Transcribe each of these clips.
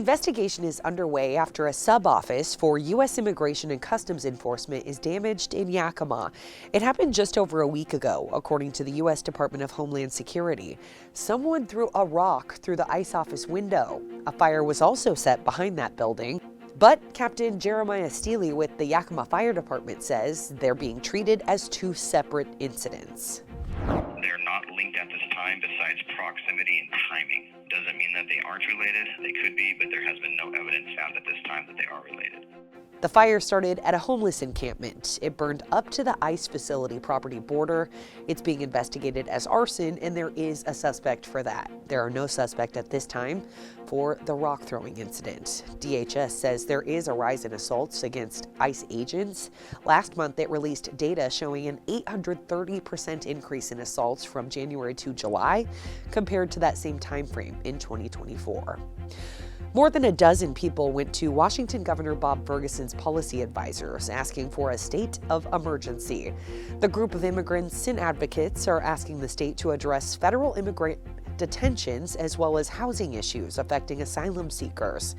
An investigation is underway after a sub-office for U.S. Immigration and Customs Enforcement is damaged in Yakima. It happened just over a week ago, according to the U.S. Department of Homeland Security. Someone threw a rock through the ICE office window. A fire was also set behind that building. But Captain Jeremiah Steele with the Yakima Fire Department says they're being treated as two separate incidents. They're not linked at this time besides proximity and timing. Doesn't mean that they aren't related. They could be, but there has been no evidence found at this time that they are related. The fire started at a homeless encampment. It burned up to the ICE facility property border. It's being investigated as arson, and there is a suspect for that. There are no suspects at this time for the rock throwing incident. DHS says there is a rise in assaults against ICE agents. Last month, it released data showing an 830% increase in assaults from January to July compared to that same time frame in 2024. More than a dozen people went to Washington Governor Bob Ferguson's policy advisors asking for a state of emergency. The group of immigrants and advocates are asking the state to address federal immigrant detentions as well as housing issues affecting asylum seekers.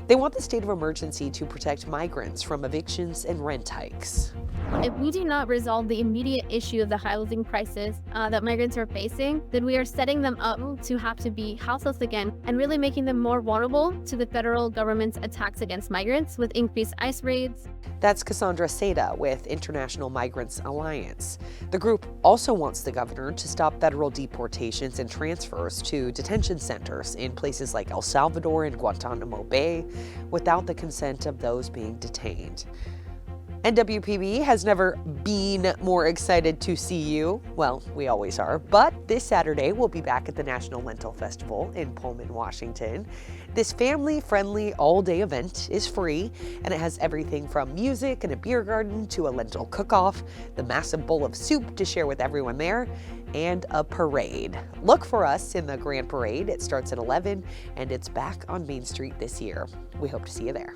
They want the state of emergency to protect migrants from evictions and rent hikes. If we do not resolve the immediate issue of the housing crisis that migrants are facing, then we are setting them up to have to be houseless again and really making them more vulnerable to the federal government's attacks against migrants with increased ICE raids. That's Cassandra Seda with International Migrants Alliance. The group also wants the governor to stop federal deportations and transfers to detention centers in places like El Salvador and Guantanamo Bay without the consent of those being detained. NWPB has never been more excited to see you. Well, we always are, but this Saturday we'll be back at the National Lentil Festival in Pullman, Washington. This family-friendly all-day event is free, and it has everything from music and a beer garden to a lentil cook-off, the massive bowl of soup to share with everyone there, and a parade. Look for us in the Grand Parade. It starts at 11, and it's back on Main Street this year. We hope to see you there.